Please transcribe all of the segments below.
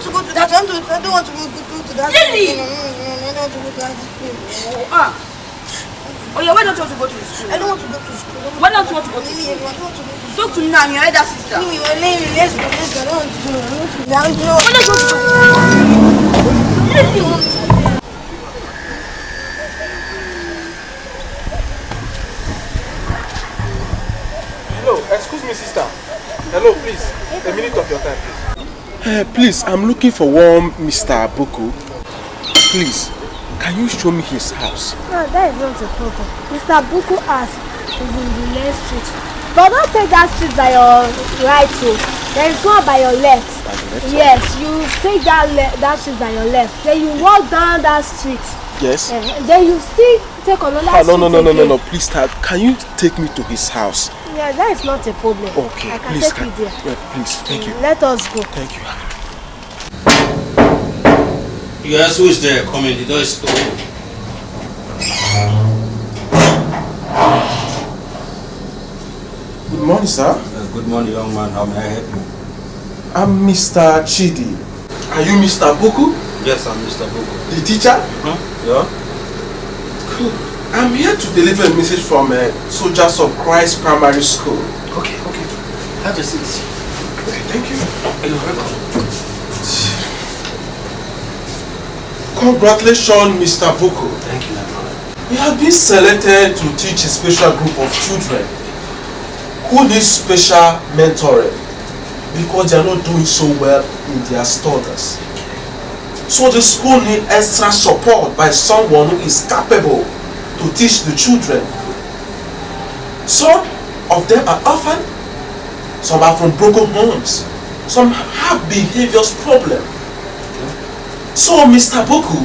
want to go to that. I don't want to go to that. Really? No, I don't want to go to that school. Oh yeah, why don't you want to go to the school? I don't want to go to school. Why don't you want to go to school? I don't want to go to school. Talk to me now, your elder sister. Let's go. I don't want to go. Why don't you want to go to school? Hello, excuse me, sister. Hello, please. A minute of your time, please. Please, I'm looking for one Mr. Boko. Please, can you show me his house? No, that is not a problem. Mr. Buku house is in the left street. But don't take that street by your right way. There is one by your left. By the left? Yes, you take that street by your left. Then you walk down that street. Yes. Then you still take another street. No. Please, can you take me to his house? Yeah, that is not a problem. Okay, I can please. take you there. Yeah, please, thank you. Let us go. Thank you. Yes, who is there? Come in, the door is open. Good morning, sir. Good morning, young man. How may I help you? I'm Mr. Chidi. Are you Mr. Boko? Yes, I'm Mr. Boko. The teacher? Yeah? Cool. I'm here to deliver a message from Soldiers of Christ Primary School. Okay. Have a seat. Okay, thank you. You're welcome. Congratulations, Mr. Boko. Thank you, my brother. You have been selected to teach a special group of children who need special mentoring because they are not doing so well in their studies. So the school needs extra support by someone who is capable to teach the children. Some of them are orphaned, some are from broken homes, some have behaviors problems. So Mr. Boku,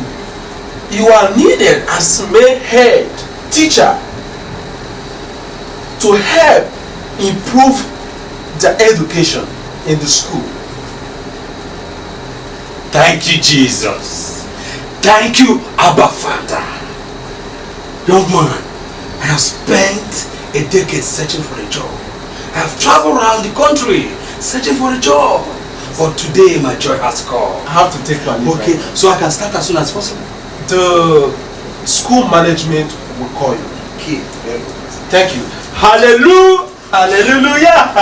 you are needed as main head teacher to help improve the education in the school. Thank you, Jesus. Thank you, Abba Father. Young man, I have spent a decade searching for a job. I have traveled around the country searching for a job. But today my joy has come. I have to take my leave. Okay, so I can start as soon as possible. The school management will call you. Okay. Thank you. Hallelujah! Hallelujah!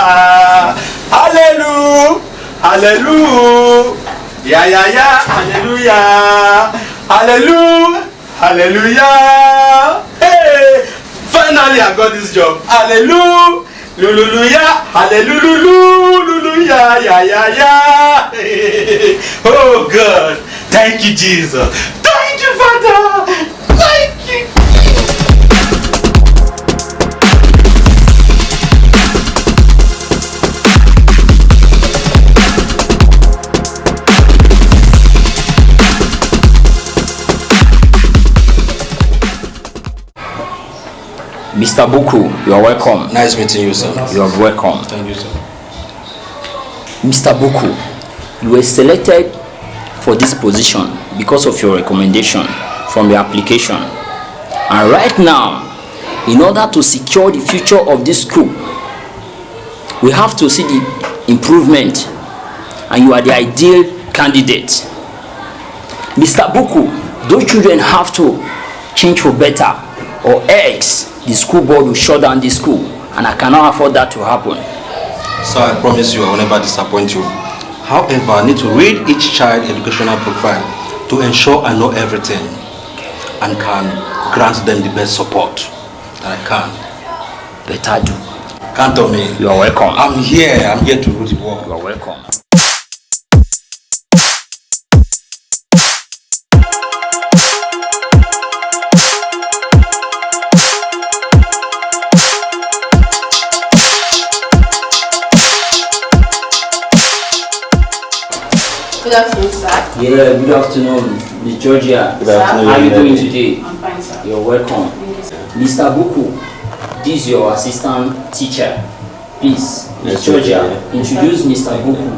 Hallelujah! Hallelujah! Yeah! Hallelujah! Hallelujah! Hallelujah! Hey! Finally I got this job. Hallelujah! Hallelujah! Hallelujah! Yeah! Oh God! Thank you, Jesus! Thank you, Father! Thank you! Mr. Buku, you are welcome. Nice meeting you, sir. You are welcome. Thank you, sir. Mr. Buku, you were selected for this position because of your recommendation from the application. And right now, in order to secure the future of this school, we have to see the improvement, and you are the ideal candidate. Mr. Buku, those children have to change for better, or else the school board will shut down the school, and I cannot afford that to happen. So I promise you I will never disappoint you. However, I need to read each child educational profile to ensure I know everything and can grant them the best support that I can. Better do. Count on me. You are welcome. I'm here to do the work. You are welcome. Good afternoon, sir. Yeah, good afternoon, Miss Georgia. Good afternoon. How are you doing today? I'm fine, sir. You're welcome. Mr. Buku, this is your assistant teacher. Please, Miss Georgia, introduce Mr. Buku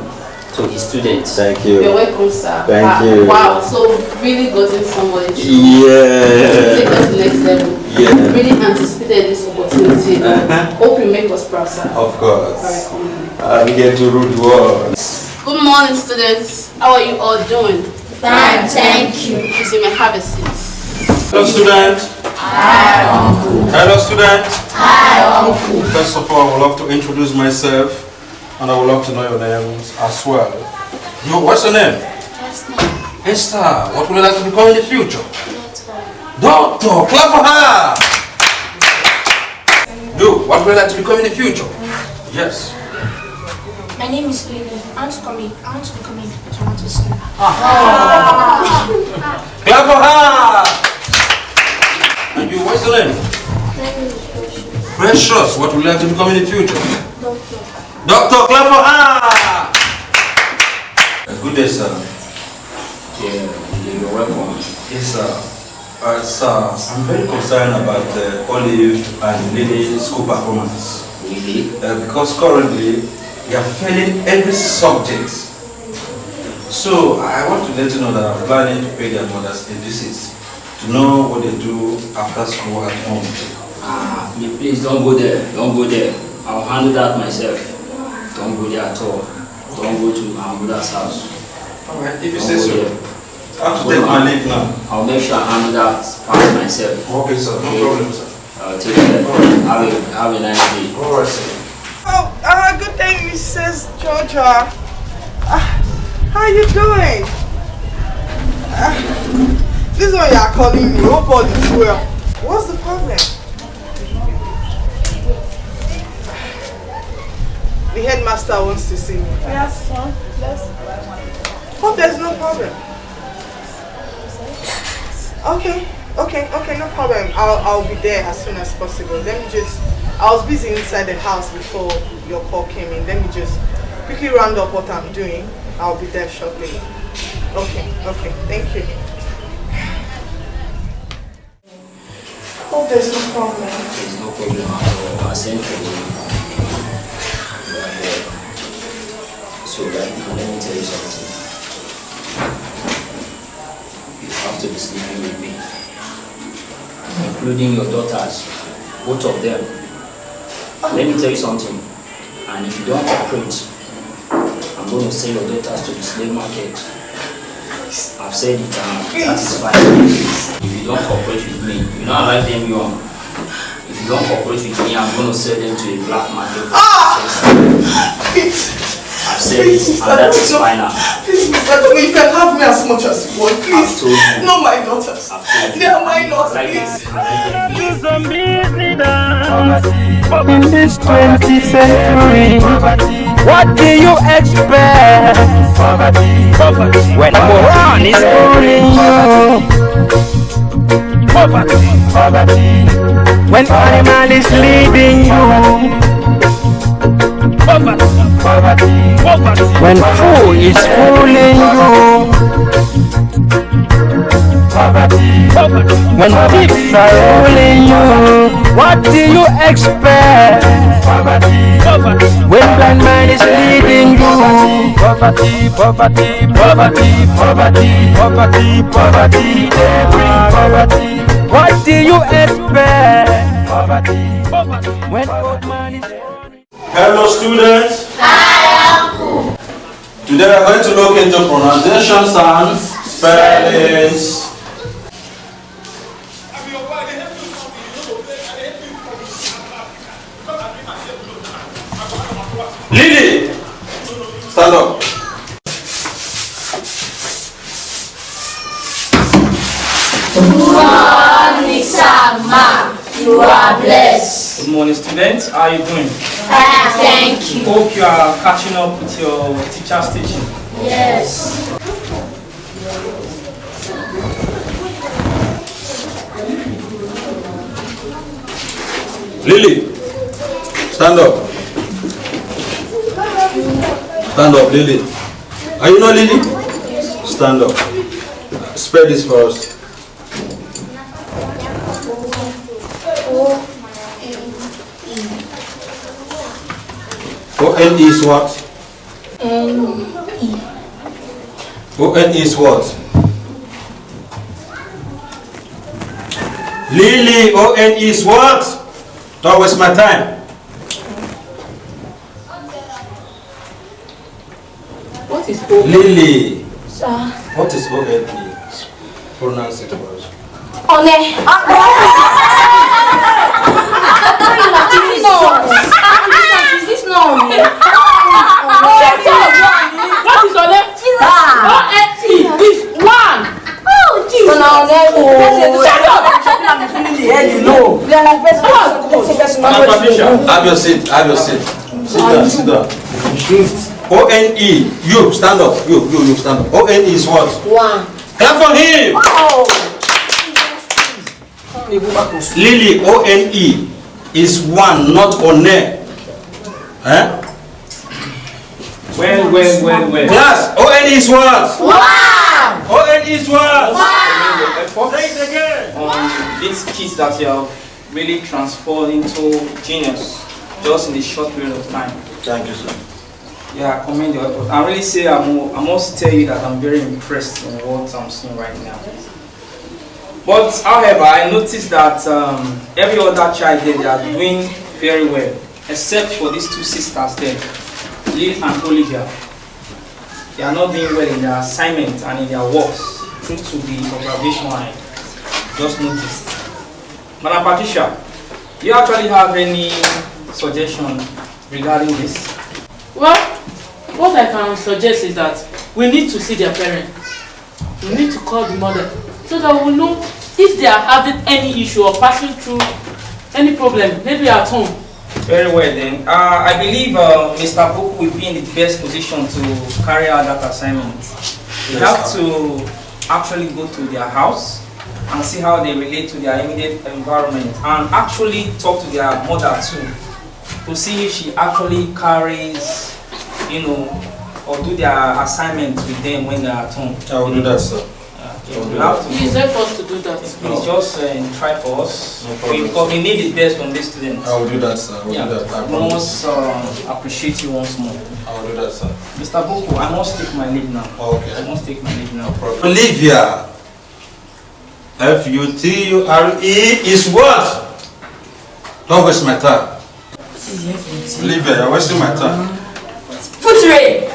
to his students. Thank you. You're welcome, sir. Thank you. Wow, so really gotten somebody to Yeah. take us to the next level. Yeah. Really anticipated this opportunity. Hope you make us proud, sir. Of course. Very common. I'm here to rule the world. Good morning, students. How are you all doing? Fine, thank you. Please, you may have a seat. Hello, student. Hi, Uncle. Hello, student. Hi, Uncle. First of all, I would love to introduce myself, and I would love to know your names as well. What's your name? Esther. What would you like to become in the future? Doctor. Clap for her. You. What would you like to become in the future? Yes. My name is Lily. I want to become a tomato seller. Clap for her. And you, what's your name? Precious. What would you like to become in the future? Doctor. Clap for her. Good day, sir. Yeah, you're welcome. Yes, sir. Sir, I'm very concerned about Olive and Lily's school performance. Really? Because currently, they are failing every subject. So, I want to let you know that I'm planning to pay their mothers a visit to know what they do after school at home. Please don't go there. Don't go there. I'll handle that myself. Don't go there at all. Don't go to my mother's house. Alright, if you Don't say go so. there. I have to take my leave now. I'll make sure I handle that part myself. Okay, sir. No problem, sir. Take care. Have a nice day. Alright, sir. Oh, good day, Mrs. Georgia. How are you doing? This one you are calling me. Hope all is well. What's the problem? The headmaster wants to see me. Yes, sir. Yes. Hope there's no problem. Okay, no problem. I'll be there as soon as possible. I was busy inside the house before your call came in. Let me just quickly round up what I'm doing. I'll be there shortly. Okay, thank you. Oh, there's no problem. There's no problem at all. I'll send for you. You are here. So right now, let me tell you something. You have to be sleeping with me, including your daughters, both of them. Let me tell you something, and if you don't cooperate, I'm going to send your daughters to the slave market. I've said it, that is fine. If you don't cooperate with me, you know I like them young. If you don't cooperate with me, I'm going to sell them to a black market. I've said it, and that is final. Please, Mr. Tony, you can have me as much as you want, please. I've told you. Not my daughters. They are my daughters, Like please. In this 20th century, what do you expect when a moron is fooling you? When animal is leading you, when fool is fooling you, when thieves are ruling you, what do you expect when blind man is leading you? Poverty, they bring poverty. What do you expect when old man is... Hello, students. Hi, Uncle. Today we are going to look into pronunciations and spellings. Lily, stand up. You are blessed. Good morning, students. How are you doing? Fine, thank you. Hope you are catching up with your teacher station. Yes. Lily, stand up. Stand up, Lily. Are you not Lily? Stand up. Spell this for us. O-N is what? N-E. O-N is what? Lily, O-N is what? Don't waste my time. What What is O? Lily, Sir. what is ONE? Pronounce it well. One. Is this not me? What is on it? O-N-E is one. Oh, Jesus. Have your seat, have your seat. Sit down, sit down. ONE, you stand up. You stand up. ONE is what? One. Clap for him. Lily, ONE is one, not one. Huh? Well. Class, ONE is what? One. ONE is what? Wow. Say it again. These kids that you have really transformed into genius just in a short period of time. Thank you, sir. Yeah, I commend your effort. I really say I must tell you that I'm very impressed in what I'm seeing right now. But however, I noticed that every other child there, they are doing very well, except for these two sisters there, Lil and Olivia. They are not doing well in their assignment and in their works due to the observation I just noticed. Madam Patricia, do you actually have any suggestion regarding this? Well, what I can suggest is that we need to see their parents. We need to call the mother so that we know if they are having any issue or passing through any problem, maybe at home. Very well then. I believe Mr. Boku will be in the best position to carry out that assignment. We have to actually go to their house and see how they relate to their immediate environment and actually talk to their mother too to see if she actually carries, or do their assignment with them when they are at home. I will do that, sir. We have to. Please help us to do that. Please just try for us. No problem. Because we need the best from these students. I will do that, sir. I will do that. I promise. must appreciate you once more. I will do that, sir. Mr. Boku, I must take my leave now. Okay. I must take my leave now. Olivia. F-U-T-U-R-E is what? Don't waste my time. Olivia, you're wasting my time. Footray.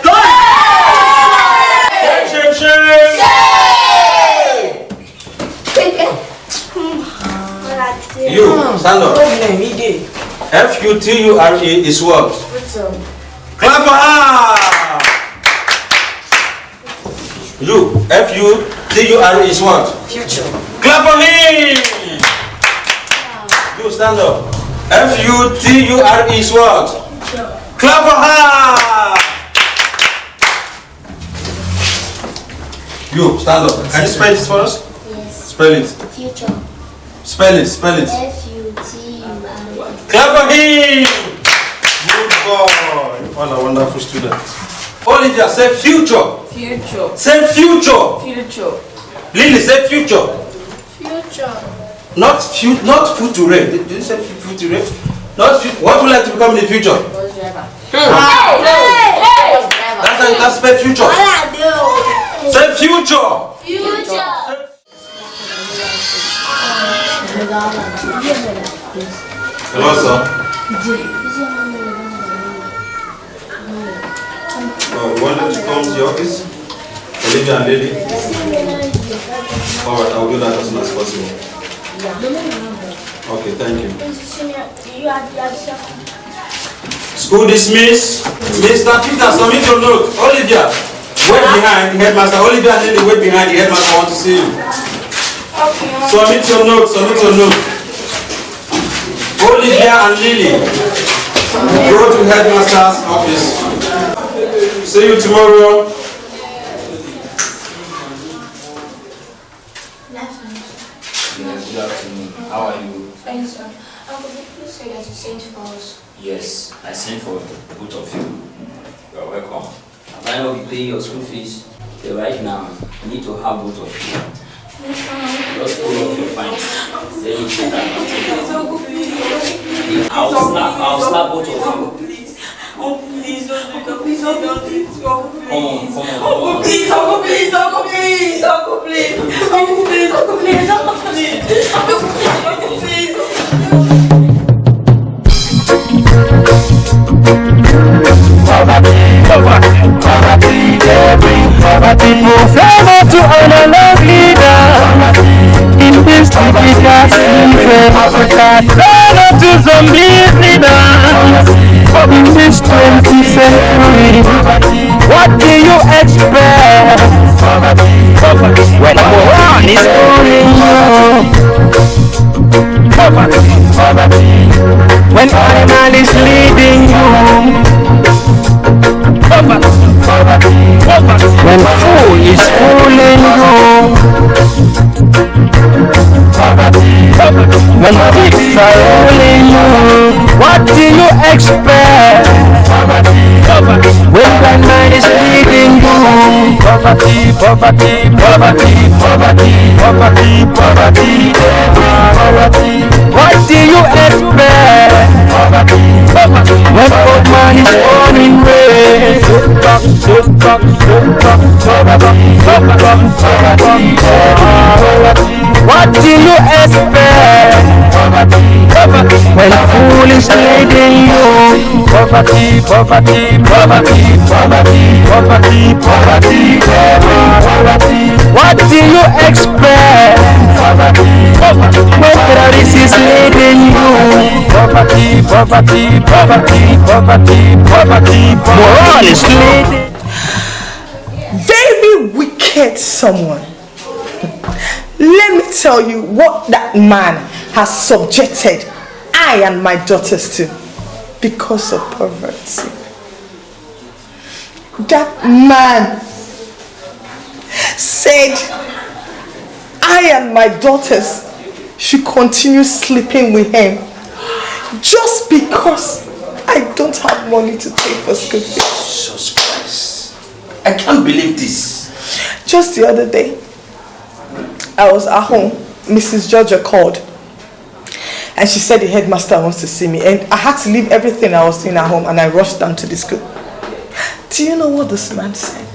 You, stand up. F-U-T-U-R-E is what? Clap for her! You, F-U-T-U-R-E is what? Future. Clap for him! You, stand up. F-U-T-U-R-E is what? Clap for her! You, stand up. Can you spell this for us? Yes. Spell it. Future. Spell it, spell it. F-U-T-U-R-E. Clap for him! Good boy. What a wonderful student. Olivia, say future. Future. Say future. Future. Lily, say future. Future. Not future. Did you say future? Not future. What would you like to become in the future? Bus driver. That's how you can spell future. What I do? Say future. Future. Hello, sir. You wanted to come to the office? Olivia and Lily? Alright, I'll do that as soon as possible. Okay, thank you. School dismissed. Mr. Peter, submit your note. Olivia, wait behind the headmaster. Olivia and Lily, wait behind the headmaster. I want to see you. Submit your note, submit your note. Olivia and Lily, go to headmaster's office. See you tomorrow. Good afternoon. How are you? Fine, sir. Uncle, you said that you sent for us. Yes, I sent for both of you. You're welcome. Have I not paid your school fees? Okay, right now, I need to have both of you. Just pull off your pants. Let me check that. I'll slap both of you. Oh, please, don't please, don't do it. Come on. Uncle, please, Uncle, please, Uncle, please, Uncle, please, Uncle, please, Uncle, please, Uncle, please, Uncle, please, Poverty, poverty, poverty, yeah. People say no to analog leader. In this typical season, Africa say no to zombie leader. In this 20th century, what do you expect? When moron is calling you, when animal is leading you, when fool is fooling you, when thieves are rolling you, what do you expect? When blind man is leading you, poverty, poverty, poverty, poverty, poverty, poverty, poverty. What do you expect? When old man is born in rain, what do you expect? When fool is leading you, poverty, poverty, poverty, poverty, poverty, poverty, poverty. What do you expect? When terrorist is leading you, poverty, poverty, poverty, poverty, poverty, moron is leading. Very wicked someone. Let me tell you what that man has subjected I and my daughters to because of poverty. That man said I and my daughters should continue sleeping with him just because I don't have money to pay for school fees. Jesus Christ. I can't believe this. Just the other day, I was at home. Mrs. Georgia called and she said the headmaster wants to see me, and I had to leave everything I was doing at home and I rushed down to the school. Do you know what this man said?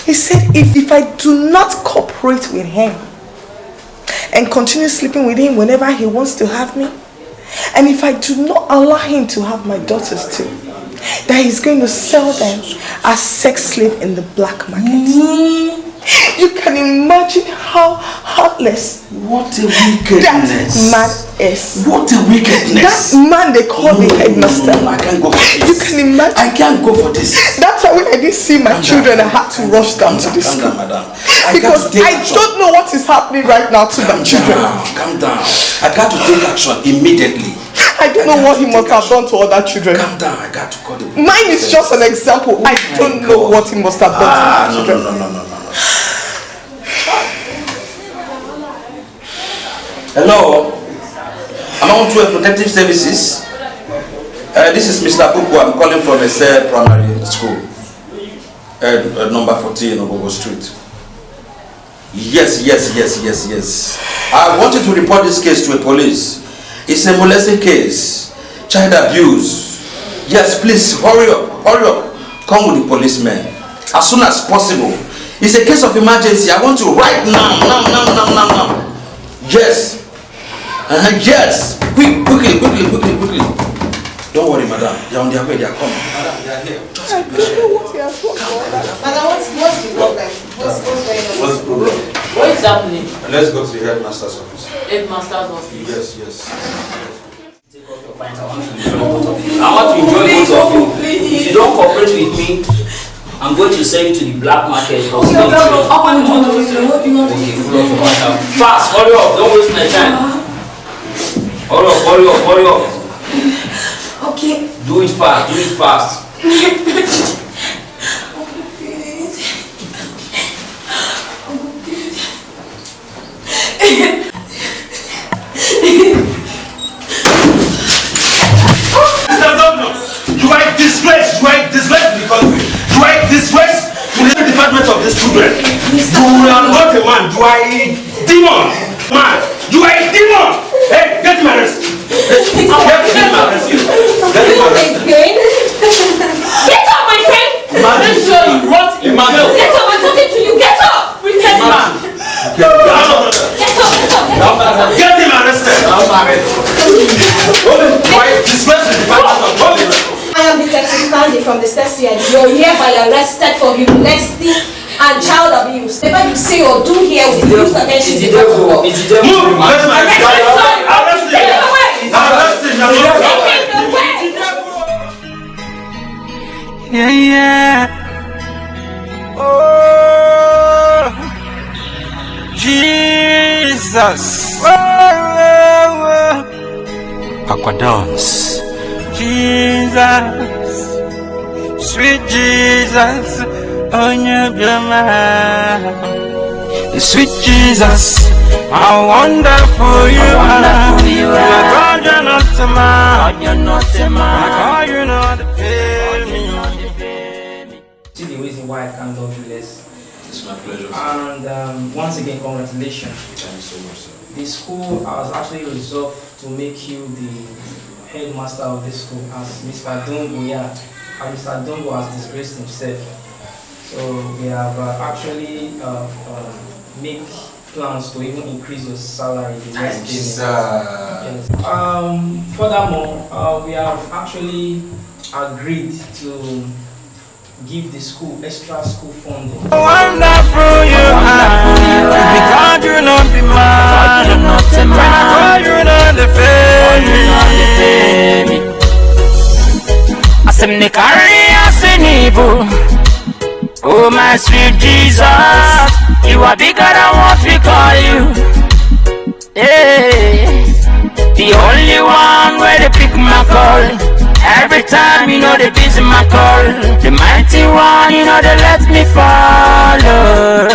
He said if I do not cooperate with him and continue sleeping with him whenever he wants to have me, and if I do not allow him to have my daughters too, that he's going to sell them as sex slave in the black market. You can imagine how heartless What a wickedness. that man is. What a wickedness. That man they call the headmaster. I can't go for this. You can imagine. I can't go for this. That's why when I didn't see my children, I had to rush down to the school. Because I don't know what is happening right now to my children. Calm down. I got to take action immediately. I don't know what he must have done to other children. Calm down. I got to call the police. Mine is just an example. I don't know what he must have done to my children. No. Hello, I'm on to Protective Services. This is Mr. Buku. I'm calling from a primary school, number 14 Ogogo Street. Yes. I wanted to report this case to a police. It's a molesting case, child abuse. Yes, please hurry up. Come with the policeman as soon as possible. It's a case of emergency. I want you right now. Yes. Yes. Quickly. Don't worry, madam. They're on their way. They are coming. Madam, they are here. Just be patient. Madam, what's the problem? What's going on? What's the problem? What is happening? Let's go to the headmaster's office. Headmaster's office. Yes. I want to enjoy both of you. If you don't cooperate with me, I'm going to send you to the black market for slave trade. Fast, hurry up, don't waste my time. Hurry up. Okay. Do it fast. Mr. Governor, you are a disgrace to the country. You are a disgrace to the department of these children. You are not a man, you are a demon. Man, you are a demon. Hey, get him arrested. Get him arrested. Get up, my friend! Make sure you rot in jail. Get up, I'm talking to you! Get up! Pretend man. Get up! Get him arrested. Disgrace to the department of police. I am Detective Mandy from the Station. You're hereby arrested for molesting and child abuse. Whatever you say or do here will be used against you. It's the devil. Yeah. Oh, Jesus. Aqua dance. Jesus. Sweet Jesus. On your sweet Jesus. How wonderful you are. You are God, you're not a man. You're not a man. I call you not to fail me. See the reason why I can't love you less. It's my pleasure. And once again, congratulations. Thank you so much, sir. The school, I was actually resolved to make you the headmaster of this school, as Mr. Dongo, and Mr. Dongo has disgraced himself. So we have actually make plans to even increase your salary the next day. Yes. Furthermore, we have actually agreed to give the school extra school funding. Wonderful you are, because you not be mad, you not a man, you not the baby. I said me carry us in evil. Oh my sweet Jesus, you are bigger than what we call you. Hey, the only one where they pick my call. Every time, you know, they busy my call. The mighty one, you know, they let me follow.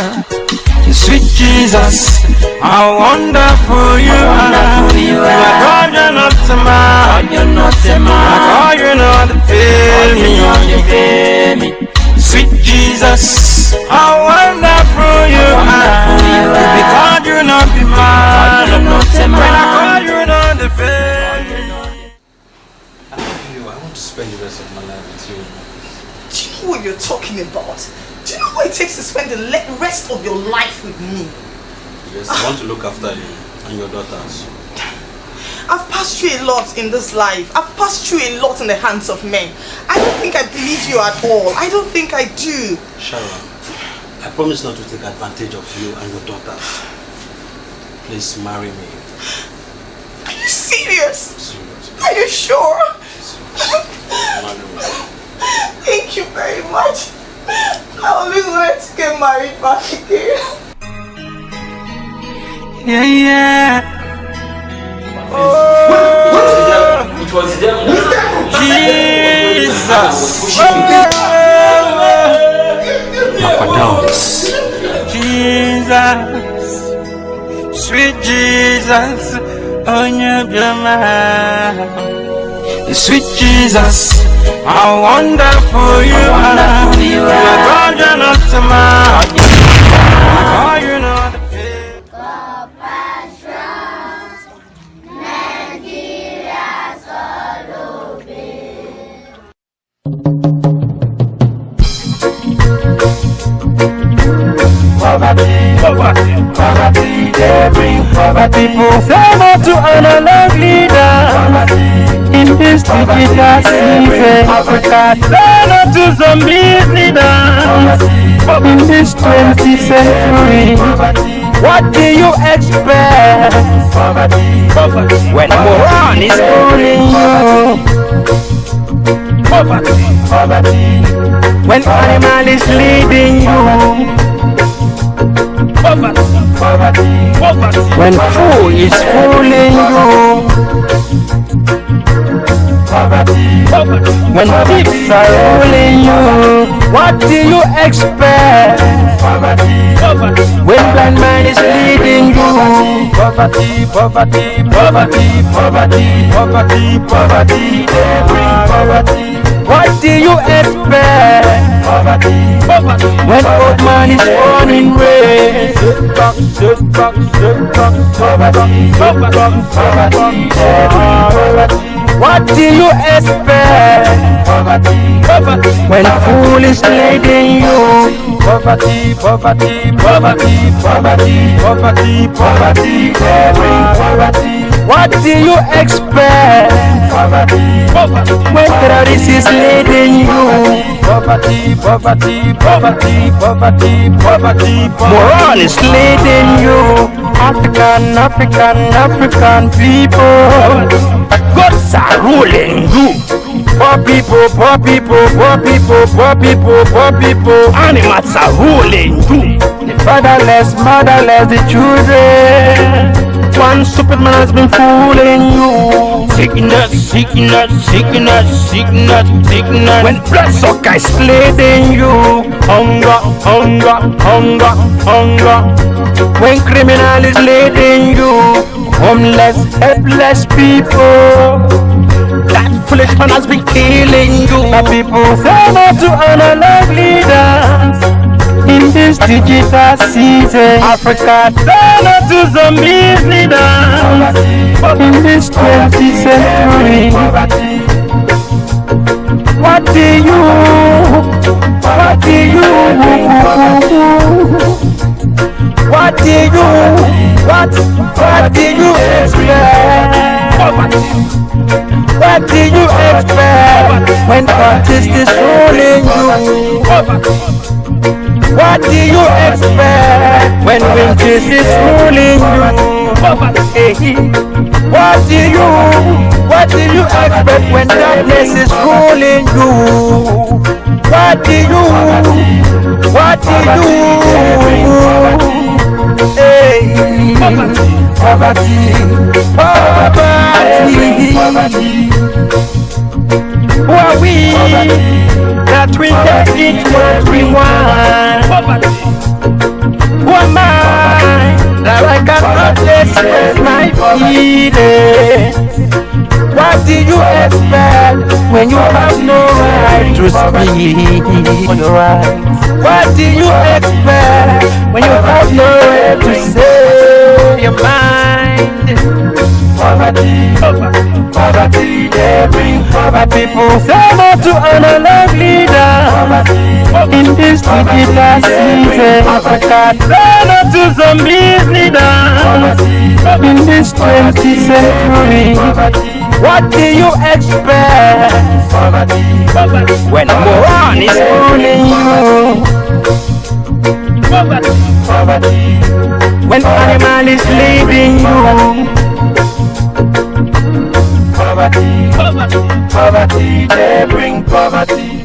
Sweet Jesus, how wonderful you are. You are God, you're not a man. You're not a man. I call you not to fail me. Sweet Jesus, how wonderful you are. Because you not be mad. You're not a man. When I call you not to fail me. I want to spend the rest of my life with you. Do you know what you're talking about? Do you know what it takes to spend the rest of your life with me? Yes, I want to look after you and your daughters. I've passed through a lot in this life. I've passed through a lot in the hands of men. I don't think I believe you at all. I don't think I do. Sharon, I promise not to take advantage of you and your daughters. Please marry me. Are you serious? Serious. Are you sure? Marry me. Thank you very much. I always wanted to get married back again. Yeah. Oh, it was the devil. Jesus. Aqua dance. Jesus. Sweet Jesus. On your sweet Jesus. How wonderful you are. You are God, you're not a man. Oh, you know the poverty, they bring poverty. People say no to an leader. In this digital season, Africa, say no to zombies leaders. In this 20th century, what do you expect? When moron is fooling you, when animal is leading you. When fool is fooling you, when thieves are ruling you, what do you expect? When blind man is leading you, poverty, they bring poverty. What do you expect? When old man is born in rain, what do you expect? When fool is leading you, poverty, they bring poverty. What do you expect? poverty, poverty. When terrorists is leading you, poverty, poverty, poverty, poverty, poverty. Moron is leading you. African people. Gods are ruling you. Poor people, poor people, poor people, poor people, poor people. Animals are ruling you. The fatherless, motherless, the children. One stupid man has been fooling you. Sickness, sickness, sickness, sickness, sickness. When blood sucker is leading you. Hunger, hunger, hunger, hunger. When criminal is leading you. Homeless, helpless people. That foolish man has been killing you. My people say no to analog leaders. In this digital season, Africa say no to zombies leaders. In this 20th century, what do you expect? What do you expect when contest is ruling you? What do you expect when winches is ruling you? What do you expect when darkness is ruling you? What do you poverty, poverty. Who are we that we can eat what we want? Who am I that I cannot express my feelings? What do you expect when you have no right to speak on your rights? What do you expect when you have no right to say your mind? Poverty, poverty, they bring poverty. People say no to analog leaders. In this digital season, Africa say no to zombies leaders. In this 20th century, what do you expect when moron is ruling you? When animal is leading you? Poverty, they bring poverty.